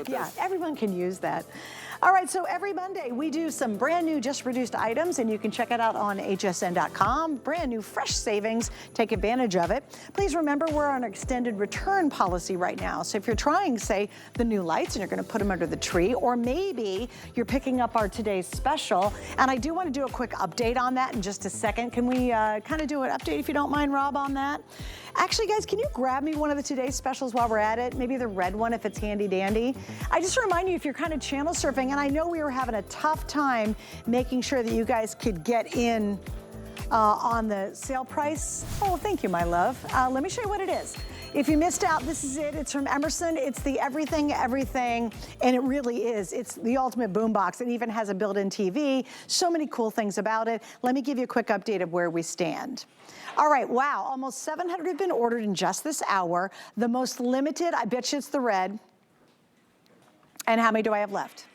Yeah, everyone can use that. All right, so every Monday we do some brand new, just reduced items, and you can check it out on hsn.com. Brand new, fresh savings. Take advantage of it. Please remember we're on an extended return policy right now. So if you're trying, say, the new lights and you're going to put them under the tree, or maybe you're picking up our today's special, and I do want to do a quick update on that in just a second. Can we kind of do an update, if you don't mind, Rob, on that? Actually, guys, can you grab me one of the today's specials while we're at it? Maybe the red one if it's handy dandy. I just remind you, if you're kind of channel surfing, and I know we were having a tough time making sure that you guys could get in on the sale price. Oh, thank you, my love. Let me show you what it is. If you missed out, this is it. It's from Emerson. It's the everything, and it really is. It's the ultimate boombox. It even has a built-in TV. So many cool things about it. Let me give you a quick update of where we stand. All right, wow, almost 700 have been ordered in just this hour. The most limited, I bet you it's the red. And how many do I have left?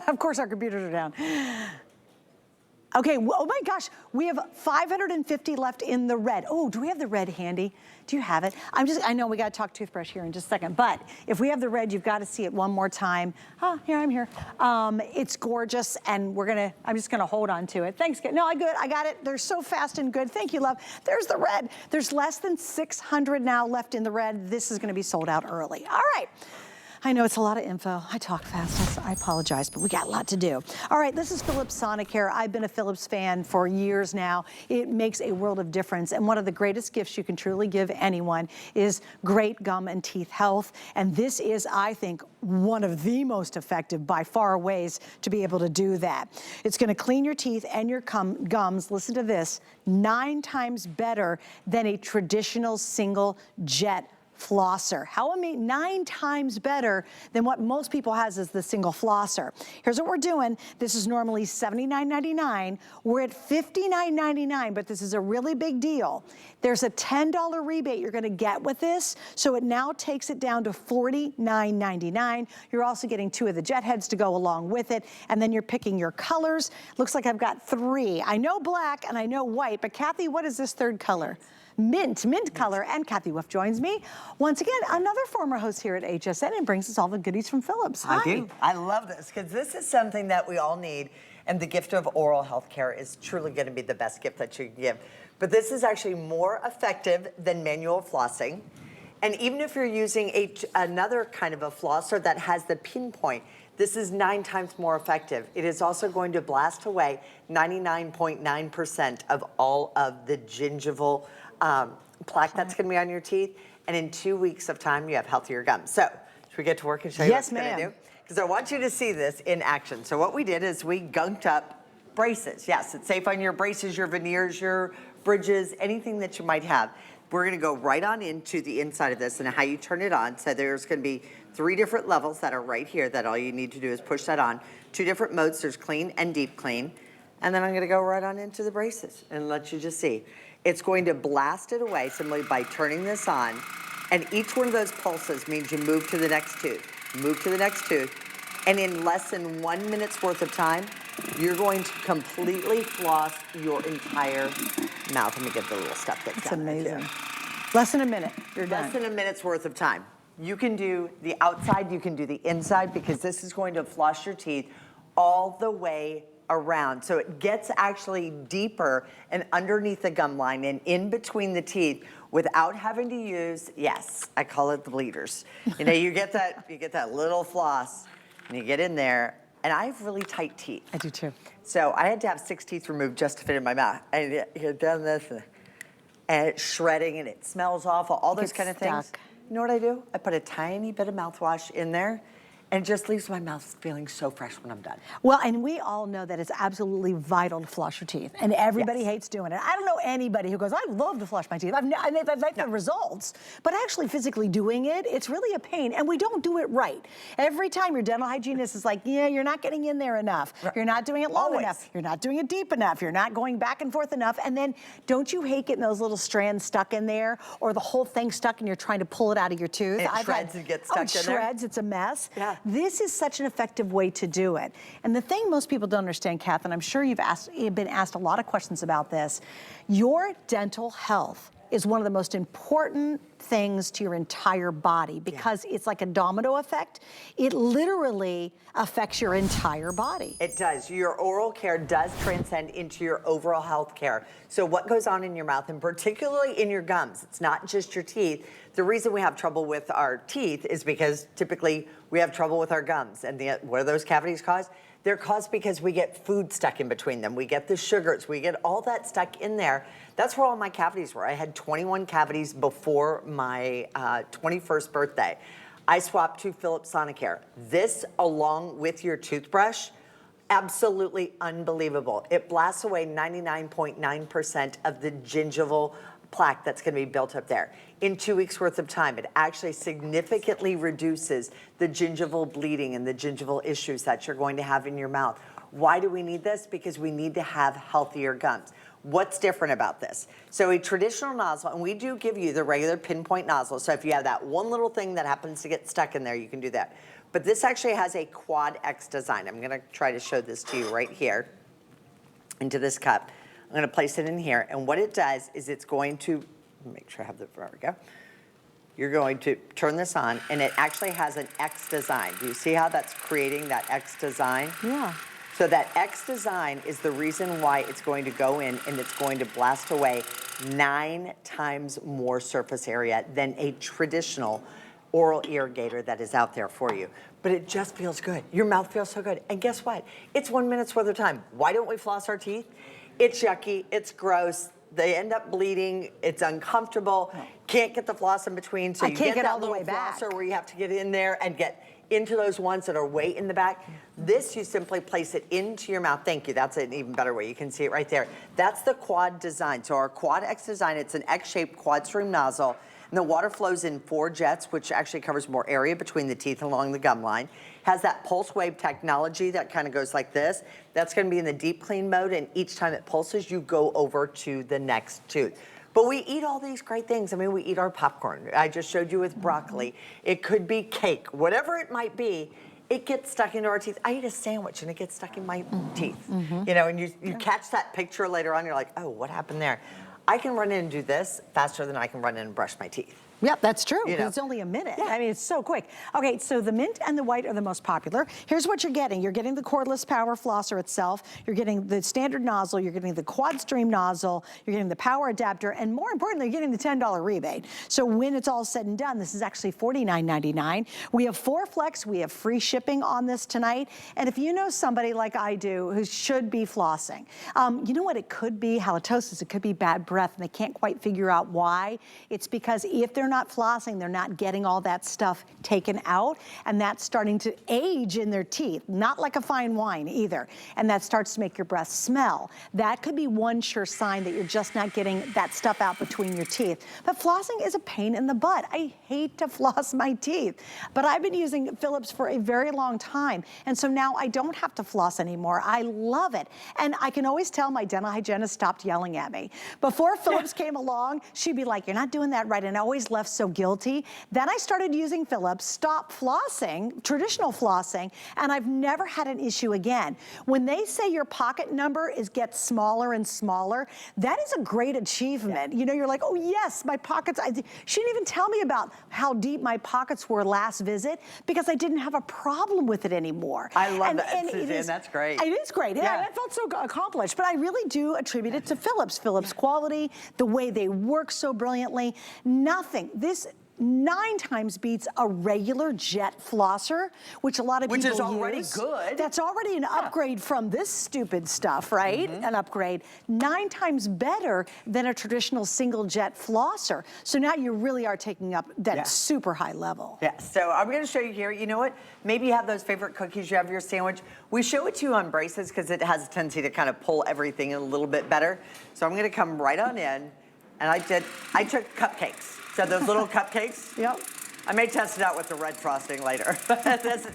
Of course, our computers are down. Okay, oh my gosh, we have 550 left in the red. Oh, do we have the red handy? Do you have it? I know we gotta talk toothbrush here in just a second, but if we have the red, you've gotta see it one more time. Here, I'm here. It's gorgeous, and I'm just gonna hold on to it. Thanks, no, I got it. They're so fast and good. Thank you, love. There's the red. There's less than 600 now left in the red. This is gonna be sold out early. All right. I know it's a lot of info. I talk fast, I apologize, but we got a lot to do. All right, this is Philips Sonicare. I've been a Philips fan for years now. It makes a world of difference, and one of the greatest gifts you can truly give anyone is great gum and teeth health, and this is, I think, one of the most effective, by far, ways to be able to do that. It's gonna clean your teeth and your gums, listen to this, 9 times better than a traditional single jet flosser. How amazing, 9 times better than what most people has as the single flosser. Here's what we're doing. This is normally $79.99. We're at $59.99, but this is a really big deal. There's a $10 rebate you're gonna get with this, so it now takes it down to $49.99. You're also getting 2 of the jet heads to go along with it, and then you're picking your colors. Looks like I've got 3. I know black and I know white, but Kathy, what is this third color? Mint color, and Kathy Wolf joins me. Once again, another former host here at HSN, and brings us all the goodies from Philips. Hi. I do. I love this, because this is something that we all need, and the gift of oral health care is truly gonna be the best gift that you can give. But this is actually more effective than manual flossing. And even if you're using another kind of a flosser that has the pinpoint, this is 9 times more effective. It is also going to blast away 99.9% of all of the gingival plaque that's gonna be on your teeth, and in 2 weeks of time, you have healthier gums. So, should we get to work and show you what it's gonna do? Because I want you to see this in action. So what we did is we gunked up braces. Yes, it's safe on your braces, your veneers, your bridges, anything that you might have. We're gonna go right on into the inside of this and how you turn it on. So there's gonna be 3 different levels that are right here that all you need to do is push that on. 2 different modes, there's clean and deep clean. And then I'm gonna go right on into the braces and let you just see. It's going to blast it away simply by turning this on. And each one of those pulses means you move to the next tooth, move to the next tooth. And in less than 1 minute's worth of time, you're going to completely floss your entire mouth. Let me get the little stuff that's That's amazing. Less than a minute, you're done. Less than a minute's worth of time. You can do the outside, you can do the inside, because this is going to floss your teeth all the way around. So it gets actually deeper and underneath the gum line and in between the teeth without having to use, yes, I call it the bleeders. You know, you get that little floss and you get in there, and I have really tight teeth. I do too. So I had to have 6 teeth removed just to fit in my mouth. And you've done this, and it's shredding and it smells awful, all those kind of things. You know what I do? I put a tiny bit of mouthwash in there, and it just leaves my mouth feeling so fresh when I'm done. Well, and we all know that it's absolutely vital to floss your teeth, and everybody hates doing it. I don't know anybody who goes, I love to floss my teeth. I like the results, but actually physically doing it, it's really a pain, and we don't do it right. Every time your dental hygienist is like, yeah, you're not getting in there enough. Right. You're not doing it long enough. You're not doing it deep enough. You're not going back and forth enough. And then don't you hate getting those little strands stuck in there, or the whole thing stuck and you're trying to pull it out of your tooth? It shreds and gets stuck in there. Shreds, it's a mess. Yeah. This is such an effective way to do it. And the thing most people don't understand, Kath, and I'm sure you've been asked a lot of questions about this, your dental health is one of the most important things to your entire body because it's like a domino effect. It literally affects your entire body. It does. Your oral care does transcend into your overall health care. So what goes on in your mouth, and particularly in your gums, it's not just your teeth. The reason we have trouble with our teeth is because typically we have trouble with our gums. And what are those cavities caused? They're caused because we get food stuck in between them. We get the sugars, we get all that stuck in there. That's where all my cavities were. I had 21 cavities before my 21st birthday. I swapped to Philips Sonicare. This, along with your toothbrush, absolutely unbelievable. It blasts away 99.9% of the gingival plaque that's going to be built up there. In 2 weeks worth of time, it actually significantly reduces the gingival bleeding and the gingival issues that you're going to have in your mouth. Why do we need this? Because we need to have healthier gums. What's different about this? So a traditional nozzle, and we do give you the regular pinpoint nozzle, so if you have that one little thing that happens to get stuck in there, you can do that. But this actually has a Quad X design. I'm gonna try to show this to you right here into this cup. I'm gonna place it in here, and what it does is it's going to, make sure I have the, there we go. You're going to turn this on, and it actually has an X design. Do you see how that's creating that X design? Yeah. So that X design is the reason why it's going to go in and it's going to blast away 9 times more surface area than a traditional oral irrigator that is out there for you. But it just feels good. Your mouth feels so good. And guess what? It's 1 minute's worth of time. Why don't we floss our teeth? It's yucky, it's gross, they end up bleeding, it's uncomfortable, can't get the floss in between, so you can't get that all the little way back. flosser where you have to get in there and get into those ones that are way in the back. This, you simply place it into your mouth. Thank you, that's an even better way. You can see it right there. That's the Quad design. So our Quad X design, it's an X-shaped quad stream nozzle. And the water flows in 4 jets, which actually covers more area between the teeth along the gum line. Has that pulse wave technology that kind of goes like this. That's going to be in the deep clean mode, and each time it pulses, you go over to the next tooth. But we eat all these great things. I mean, we eat our popcorn. I just showed you with broccoli. It could be cake, whatever it might be. It gets stuck into our teeth. I eat a sandwich and it gets stuck in my teeth. You know, and you catch that picture later on, you're like, oh, what happened there? I can run in and do this faster than I can run in and brush my teeth. Yep, that's true, You because know. it's only a minute. Yeah. I mean, it's so quick. Okay, so the mint and the white are the most popular. Here's what you're getting. You're getting the cordless power flosser itself. You're getting the standard nozzle. You're getting the quad stream nozzle. You're getting the power adapter. And more importantly, you're getting the $10 rebate. So when it's all said and done, this is actually $49.99. We have 4 flex. We have free shipping on this tonight. And if you know somebody like I do who should be flossing, you know what it could be? Halitosis. It could be bad breath, and they can't quite figure out why. It's because if they're not flossing, they're not getting all that stuff taken out, and that's starting to age in their teeth, not like a fine wine either. And that starts to make your breath smell. That could be one sure sign that you're just not getting that stuff out between your teeth. But flossing is a pain in the butt. I hate to floss my teeth, but I've been using Philips for a very long time, and so now I don't have to floss anymore. I love it. And I can always tell my dental hygienist stopped yelling at me. Before Philips came along, she'd be like, you're not doing that right, and I always left so guilty. Then I started using Philips, stopped flossing, traditional flossing, and I've never had an issue again. When they say your pocket number gets smaller and smaller, that is a great achievement. You know, you're like, oh yes, my pockets, she didn't even tell me about how deep my pockets were last visit because I didn't have a problem with it anymore. I love that, Suzanne, that's great. It is great, yeah. I felt so accomplished, but I really do attribute it to Philips. Philips quality, the way they work so brilliantly, nothing. This 9 times beats a regular jet flosser, which a lot of people use. Which is already good. That's already an upgrade from this stupid stuff, right? An upgrade. 9 times better than a traditional single jet flosser. So now you really are taking up that super high level. Yeah, so I'm gonna show you here, you know what? Maybe you have those favorite cookies, you have your sandwich. We show it to you on braces because it has a tendency to kind of pull everything in a little bit better. So I'm gonna come right on in, and I took cupcakes. So those little cupcakes. Yep. I may test it out with the red frosting later. Since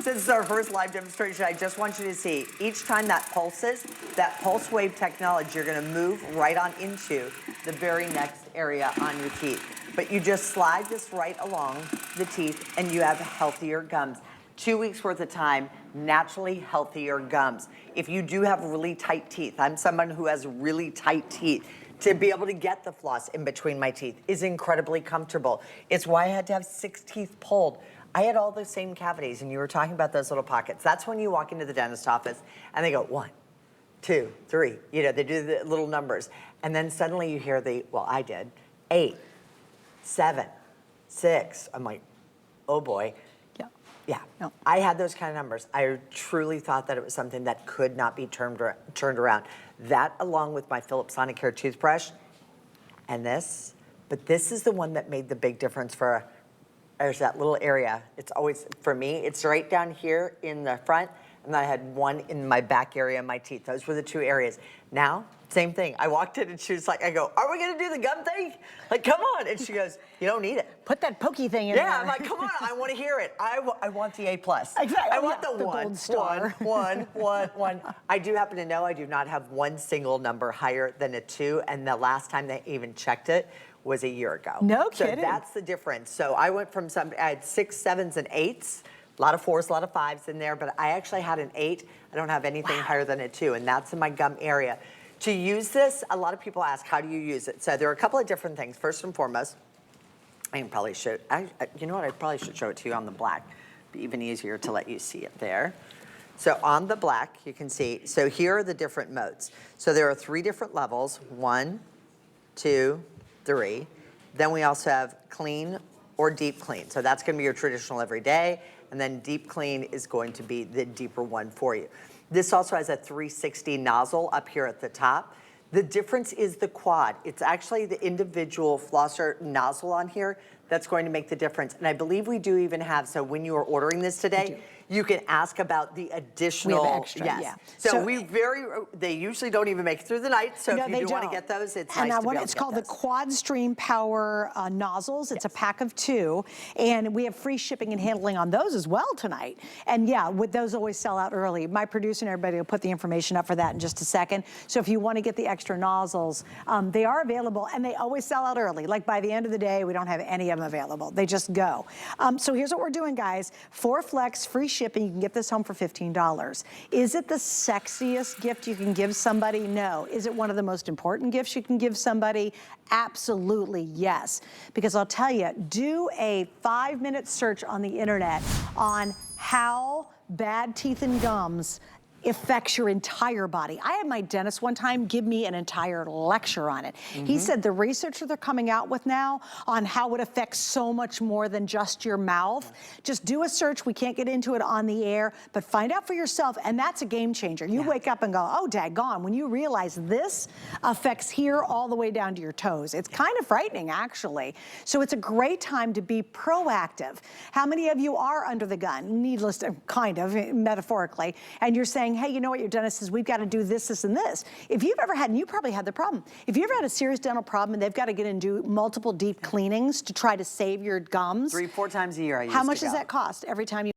this is our first live demonstration, I just want you to see, each time that pulses, that pulse wave technology, you're gonna move right on into the very next area on your teeth. But you just slide this right along the teeth and you have healthier gums. 2 weeks worth of time, naturally healthier gums. If you do have really tight teeth, I'm someone who has really tight teeth, to be able to get the floss in between my teeth is incredibly comfortable. It's why I had to have 6 teeth pulled. I had all those same cavities, and you were talking about those little pockets. That's when you walk into the dentist office and they go 1, 2, 3. You know, they do the little numbers. And then suddenly you hear well, I did, 8, 7, 6. I'm like, oh boy. Yeah, No. I had those kind of numbers. I truly thought that it was something that could not be turned around. That, along with my Philips Sonicare toothbrush, and this, but this is the one that made the big difference for. There's that little area. It's always, for me, it's right down here in the front, and then I had one in my back area of my teeth. Those were the 2 areas. Now, same thing. I walked in and she was like, I go, are we gonna do the gum thing? Like, come on. And she goes, you don't need it. Put that pokey thing in there. Yeah, I'm like, come on, I wanna hear it. I want the A+. Exactly. I want the the gold star. one. I do happen to know I do not have one single number higher than a 2, and the last time they even checked it was a year ago. No kidding. So that's the difference. So I went from I had 6, 7s, and 8s, a lot of 4s, a lot of 5s in there, but I actually had an 8. I don't have anything higher than a 2, and that's in my gum area. To use this, a lot of people ask, how do you use it? So there are a couple of different things. First and foremost, I can probably show, you know what, I probably should show it to you on the black. Be even easier to let you see it there. So on the black, you can see, so here are the different modes. So there are 3 different levels, 1, 2, 3. Then we also have clean or deep clean. So that's gonna be your traditional everyday, and then deep clean is going to be the deeper one for you. This also has a 360 nozzle up here at the top. The difference is the quad. It's actually the individual flosser nozzle on here that's going to make the difference. And I believe we do even have, so when you are ordering this today, you can ask about the additional. We have extra, yes. yeah. So they usually don't even make it through the night. So No, if you do want to get those, it's nice to be able to It's get called the those. Quad Stream Power nozzles. It's a pack of 2, and we have free shipping and handling on those as well tonight. And yeah, with those always sell out early. My producer and everybody will put the information up for that in just a second. So if you want to get the extra nozzles, they are available, and they always sell out early. Like by the end of the day, we don't have any of them available. They just go. So here's what we're doing, guys. 4 Flex, free shipping. You can get this home for $15. Is it the sexiest gift you can give somebody? No. Is it one of the most important gifts you can give somebody? Absolutely yes. Because I'll tell you, do a 5-minute search on the internet on how bad teeth and gums affects your entire body. I had my dentist one time give me an entire lecture on it. He said the research that they're coming out with now on how it affects so much more than just your mouth. Just do a search. We can't get into it on the air, but find out for yourself, and that's a game changer. You wake up and go, oh, daggone, when you realize this affects here all the way down to your toes. It's kind of frightening, actually. So it's a great time to be proactive. How many of you are under the gun? Needless to, kind of, metaphorically, and you're saying, hey, you know what, your dentist says, we've got to do this, this, and this. If you've ever had, and you probably had the problem, if you ever had a serious dental problem and they've got to get and do multiple deep cleanings to try to save your gums. 3, 4 times a year I used to How much go. does that cost every time you